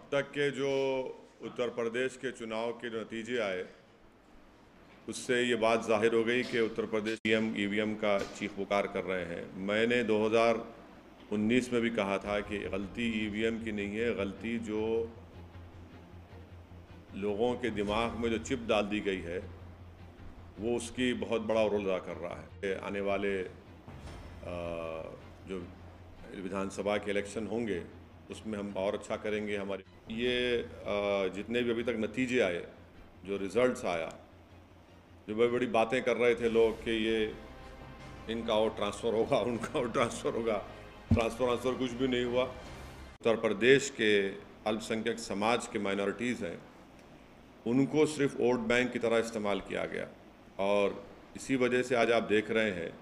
अब तक के जो उत्तर प्रदेश के चुनाव के नतीजे आए उससे ये बात जाहिर हो गई कि उत्तर प्रदेश ईवीएम का चीख पुकार कर रहे हैं। मैंने 2019 में भी कहा था कि गलती ईवीएम की नहीं है, गलती जो लोगों के दिमाग में जो चिप डाल दी गई है वो उसकी बहुत बड़ा रोल अदा कर रहा है। आने वाले जो विधानसभा के इलेक्शन होंगे उसमें हम और अच्छा करेंगे। हमारे ये जितने भी अभी तक नतीजे आए, जो रिज़ल्ट्स आया, जो बड़ी बड़ी बातें कर रहे थे लोग कि ये इनका और ट्रांसफ़र होगा, उनका और ट्रांसफ़र होगा, ट्रांसफ़र कुछ भी नहीं हुआ। उत्तर प्रदेश के अल्पसंख्यक समाज के माइनॉरिटीज़ हैं, उनको सिर्फ वोट बैंक की तरह इस्तेमाल किया गया और इसी वजह से आज आप देख रहे हैं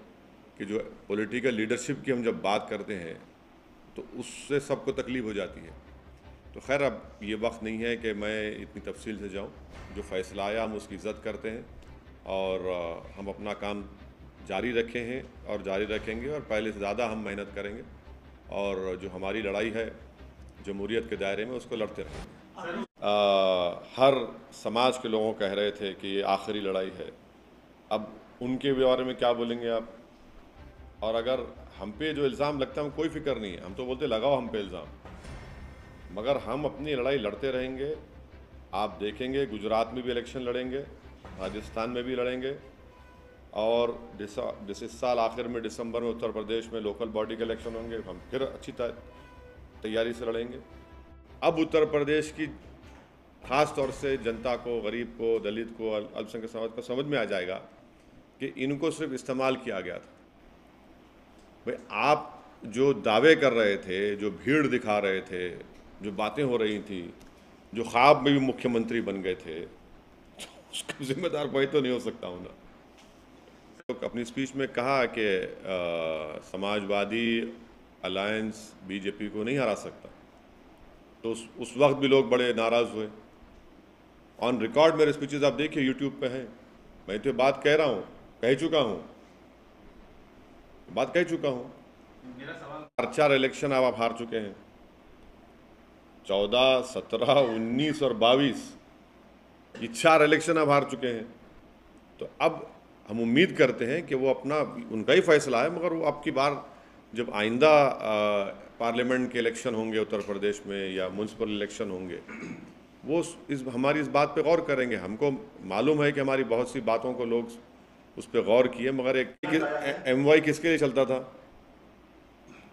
कि जो पॉलिटिकल लीडरशिप की हम जब बात करते हैं तो उससे सबको तकलीफ़ हो जाती है। तो खैर अब ये वक्त नहीं है कि मैं इतनी तफसील से जाऊं। जो फ़ैसला आया हम उसकी इज़्ज़त करते हैं और हम अपना काम जारी रखे हैं और जारी रखेंगे और पहले से ज़्यादा हम मेहनत करेंगे और जो हमारी लड़ाई है जमहूरियत के दायरे में उसको लड़ते रहेंगे। हर समाज के लोगों कह रहे थे कि ये आखिरी लड़ाई है। अब उनके बारे में क्या बोलेंगे आप? और अगर हम पे जो इल्ज़ाम लगता है हम कोई फ़िक्र नहीं है, हम तो बोलते लगाओ हम पे इल्ज़ाम, मगर हम अपनी लड़ाई लड़ते रहेंगे। आप देखेंगे गुजरात में भी इलेक्शन लड़ेंगे, राजस्थान में भी लड़ेंगे और इस साल आखिर में दिसंबर में उत्तर प्रदेश में लोकल बॉडी के इलेक्शन होंगे, हम फिर अच्छी तैयारी से लड़ेंगे। अब उत्तर प्रदेश की ख़ास तौर से जनता को, गरीब को, दलित को, अल्पसंख्यक समाज को समझ में आ जाएगा कि इनको सिर्फ इस्तेमाल किया गया था। भाई आप जो दावे कर रहे थे, जो भीड़ दिखा रहे थे, जो बातें हो रही थी, जो ख्वाब में भी मुख्यमंत्री बन गए थे, तो उसका जिम्मेदार कोई तो नहीं हो सकता हूँ ना। तो अपनी स्पीच में कहा कि समाजवादी अलायंस बीजेपी को नहीं हरा सकता, तो उस वक्त भी लोग बड़े नाराज़ हुए। ऑन रिकॉर्ड मेरे स्पीचेस आप देखिए, यूट्यूब पे हैं। मैं तो बात कह रहा हूँ, कह चुका हूँ, बात कह चुका हूँ। 4 इलेक्शन अब आप हार चुके हैं, 14, 17, 19 और 22, ये 4 इलेक्शन अब हार चुके हैं। तो अब हम उम्मीद करते हैं कि वो अपना, उनका ही फैसला है, मगर वो अब की बार जब आइंदा पार्लियामेंट के इलेक्शन होंगे उत्तर प्रदेश में या म्यूनसिपल इलेक्शन होंगे, वो हमारी इस बात पे गौर करेंगे। हमको मालूम है कि हमारी बहुत सी बातों को लोग उस पर गौर किए, मगर एक MY किसके लिए चलता था?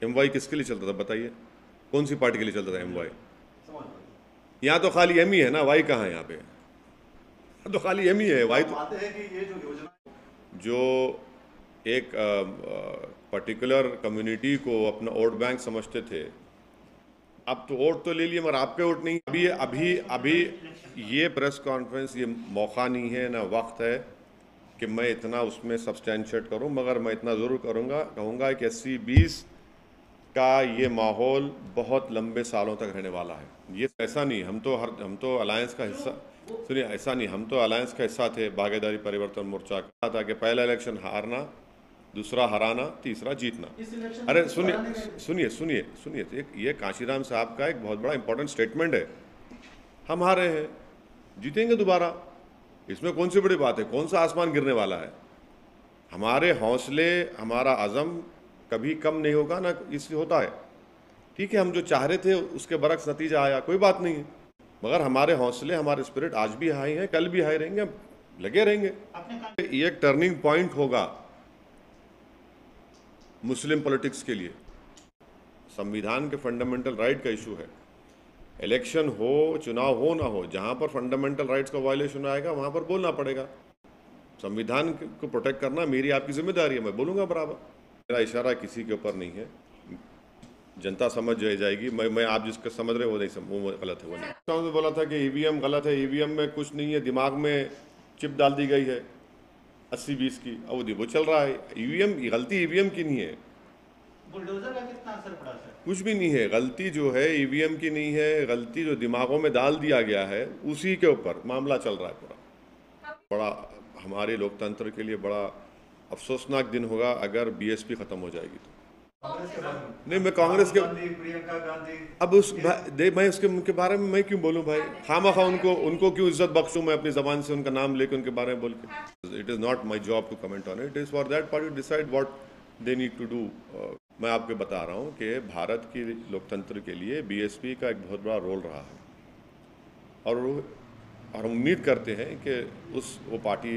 MY किसके लिए चलता था बताइए? कौन सी पार्टी के लिए चलता था MY? यहाँ तो खाली M ही है ना, वाई कहाँ है यहाँ पे? तो खाली M ही है, वाई तो जो एक पर्टिकुलर कम्युनिटी को अपना वोट बैंक समझते थे, अब तो वोट तो ले लिए मगर आपके वोट नहीं। अभी अभी अभी ये प्रेस कॉन्फ्रेंस ये मौका नहीं है, ना वक्त है कि मैं इतना उसमें सब्सटेंशिएट करूं, मगर मैं इतना ज़रूर कहूँगा कि 80-20 का ये माहौल बहुत लंबे सालों तक रहने वाला है। ये ऐसा नहीं, हम तो अलायंस का हिस्सा, सुनिए, ऐसा नहीं, हम तो अलायंस का हिस्सा थे। भागीदारी परिवर्तन मोर्चा का था कि पहला इलेक्शन हारना, दूसरा हराना, तीसरा जीतना। अरे सुनिए सुनिए सुनिए, ये कांशीराम साहब का एक बहुत बड़ा इंपॉर्टेंट स्टेटमेंट है। हम हारे हैं, जीतेंगे दोबारा, इसमें कौन सी बड़ी बात है? कौन सा आसमान गिरने वाला है? हमारे हौसले, हमारा अज़म कभी कम नहीं होगा, ना इससे होता है। ठीक है, हम जो चाह रहे थे उसके बरक्स नतीजा आया, कोई बात नहीं है, मगर हमारे हौसले, हमारे स्पिरिट आज भी हाई हैं, कल भी हाई रहेंगे, हम लगे रहेंगे। ये एक टर्निंग पॉइंट होगा मुस्लिम पॉलिटिक्स के लिए। संविधान के फंडामेंटल राइट का इशू है। इलेक्शन हो, चुनाव हो ना हो, जहां पर फंडामेंटल राइट्स का वायलेशन आएगा वहां पर बोलना पड़ेगा। संविधान को प्रोटेक्ट करना मेरी आपकी जिम्मेदारी है, मैं बोलूँगा बराबर। मेरा इशारा किसी के ऊपर नहीं है, जनता समझ जाएगी। मैं आप जिसका समझ रहे हो वो नहीं, वो गलत है, वो नहीं। मैं बोला था कि ईवीएम गलत है, ईवीएम में कुछ नहीं है, दिमाग में चिप डाल दी गई है 80-20 की, अब वो चल रहा है। ईवीएम गलती ईवीएम की नहीं है, बुलडोजर का कितना असर पड़ा सर? कुछ भी नहीं है। गलती जो है ईवीएम की नहीं है, गलती जो दिमागों में डाल दिया गया है उसी के ऊपर मामला चल रहा है पूरा। बड़ा हमारे लोकतंत्र के लिए बड़ा अफसोसनाक दिन होगा अगर बीएसपी ख़त्म हो जाएगी तो। कांग्रेस के बारे में नहीं, मैं कांग्रेस के गांधी, प्रियंका गांधी, अब मैं उसके बारे में मैं क्यों बोलूं भाई, खामखा उनको क्यों इज्जत बख्शूं मैं अपनी जबान से उनका नाम लेके उनके बारे में बोल के। It is not my job to comment on it is for that party to decide what they need to do. मैं आपको बता रहा हूं कि भारत की लोकतंत्र के लिए बीएसपी का एक बहुत बड़ा रोल रहा है और हम उम्मीद करते हैं कि वो पार्टी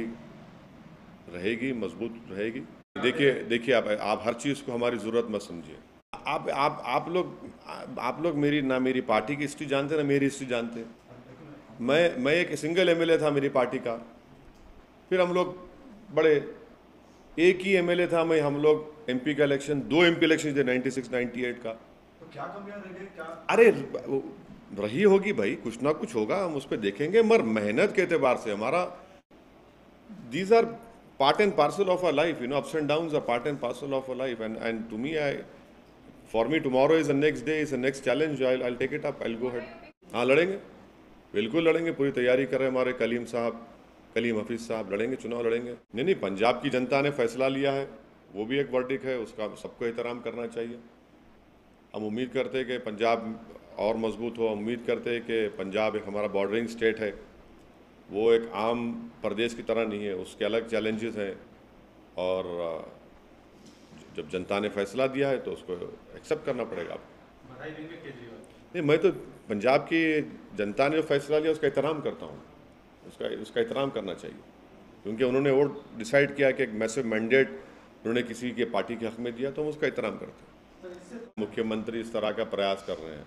रहेगी, मजबूत रहेगी। देखिए आप हर चीज़ को हमारी ज़रूरत मत समझिए। आप लोग मेरी पार्टी की हिस्ट्री जानते हैं ना मेरी हिस्ट्री जानते हैं। मैं एक सिंगल एमएलए था मेरी पार्टी का, फिर हम लोग बड़े, एक ही एमएलए था मैं, हम लोग एमपी का इलेक्शन 2 एमपी इलेक्शन थे 96 98 का। तो क्या कमियां रह गई? क्या अरे रही होगी भाई, कुछ ना कुछ होगा, हम उस पर देखेंगे, मगर मेहनत के एतबार से हमारा these are part and parcel of our life, you know, ups and downs are part and parcel of our life, and to me, for me tomorrow is the next day, is the next challenge. I'll take it up, I'll go ahead. हाँ लड़ेंगे, बिल्कुल लड़ेंगे, पूरी तैयारी कर रहे हैं हमारे कलीम हफीज साहब, लड़ेंगे, चुनाव लड़ेंगे। नहीं, पंजाब की जनता ने फैसला लिया है, वो भी एक वर्डिक्ट है, उसका सबको एहतराम करना चाहिए। हम उम्मीद करते हैं कि पंजाब और मजबूत हो, उम्मीद करते हैं कि पंजाब एक हमारा बॉर्डरिंग स्टेट है, वो एक आम प्रदेश की तरह नहीं है, उसके अलग चैलेंजेस हैं, और जब जनता ने फैसला दिया है तो उसको एक्सेप्ट करना पड़ेगा आपको। बधाई देंगे केजरीवाल? नहीं, मैं तो पंजाब की जनता ने जो फैसला लिया उसका एहतराम करता हूँ, उसका एहतराम करना चाहिए, क्योंकि उन्होंने वो डिसाइड किया कि एक मैसिव मैंडेट उन्होंने किसी के पार्टी के हक में दिया, तो हम उसका एहतराम करते हैं। मुख्यमंत्री इस तरह का प्रयास कर रहे हैं,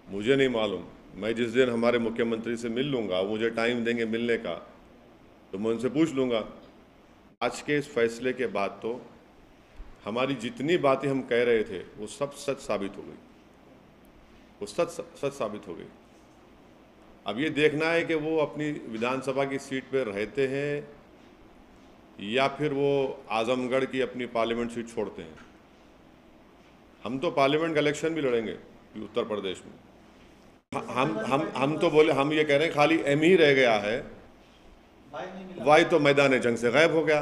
मुझे नहीं मालूम, मैं जिस दिन हमारे मुख्यमंत्री से मिल लूँगा, मुझे टाइम देंगे मिलने का, तो मैं उनसे पूछ लूँगा। आज के इस फैसले के बाद तो हमारी जितनी बातें हम कह रहे थे वो सब सच साबित हो गई, वो सच साबित हो गई। अब ये देखना है कि वो अपनी विधानसभा की सीट पर रहते हैं या फिर वो आजमगढ़ की अपनी पार्लियामेंट सीट छोड़ते हैं। हम तो पार्लियामेंट का इलेक्शन भी लड़ेंगे उत्तर प्रदेश में। हम तो बोले, हम ये कह रहे हैं खाली एम ही रह गया है, वाई तो मैदान जंग से गायब हो गया।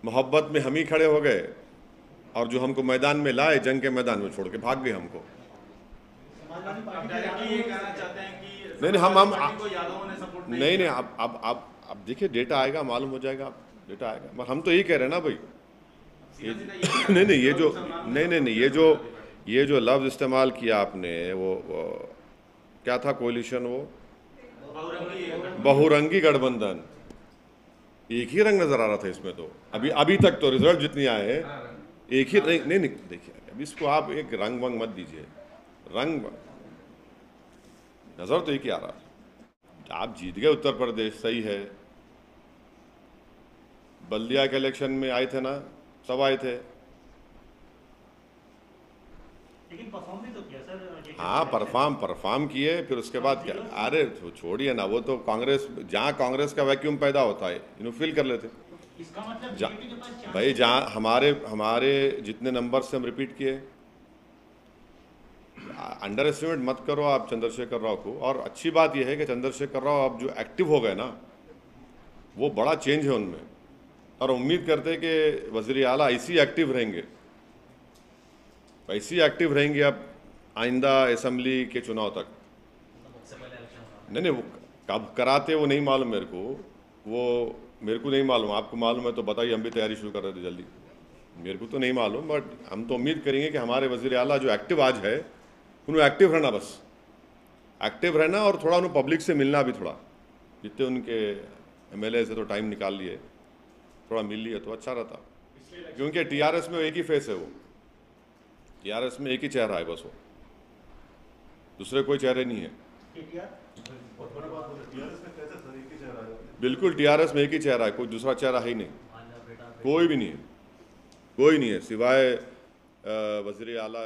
मोहब्बत में हम ही खड़े हो गए और जो हमको मैदान में लाए, जंग के मैदान में छोड़ के भाग गए हमको। नहीं, अब देखिए डेटा आएगा, मालूम हो जाएगा, डेटा आएगा। मगर हम तो यही कह रहे हैं ना भाई, ये जो लफ्ज़ इस्तेमाल किया आपने, वो क्या था कोलिशन, वो बहुरंगी गठबंधन, एक ही रंग नजर आ रहा था इसमें। तो अभी तक तो रिजल्ट जितनी आए हैं एक ही, नहीं देखिए, अब इसको आप एक रंग वंग मत दीजिए, रंग नजर तो एक ही आ रहा था। आप जीत गए उत्तर प्रदेश, सही है, बल्दिया के इलेक्शन में आए थे ना, सब आए थे, लेकिन परफॉर्म भी तो किया सर। हाँ, परफॉर्म किए, फिर उसके बाद क्या, अरे छोड़िए ना, वो तो कांग्रेस, जहाँ कांग्रेस का वैक्यूम पैदा होता है इन्हों फिल कर लेते। इसका मतलब भाई जहाँ हमारे जितने नंबर से हम रिपीट किए, अंडर एस्टिमेट मत करो आप चंद्रशेखर राव को। और अच्छी बात यह है कि चंद्रशेखर राव अब जो एक्टिव हो गए ना, वो बड़ा चेंज है उनमें, और उम्मीद करते हैं कि वज़ीर आला ऐसी एक्टिव रहेंगे, अब आइंदा असेंबली के चुनाव तक। नहीं, वो कब कराते वो नहीं मालूम मेरे को नहीं मालूम, आपको मालूम है तो बताइए, हम भी तैयारी शुरू कर रहे थे जल्दी। मेरे को तो नहीं मालूम, बट हम तो उम्मीद करेंगे कि हमारे वज़ीर आला जो एक्टिव आज है, उन्हें एक्टिव रहना, बस एक्टिव रहना, और थोड़ा उन्हें पब्लिक से मिलना भी, थोड़ा जितने उनके एमएलए से तो टाइम निकाल लिए, थोड़ा मिल लिए तो अच्छा रहता, क्योंकि टीआरएस में एक ही फेस है, वो टीआरएस में एक ही चेहरा है बस, वो दूसरे कोई चेहरे नहीं है। बिल्कुल टीआरएस में एक ही चेहरा है, कोई दूसरा चेहरा है ही नहीं, कोई भी नहीं है, सिवाय वज़ीर आला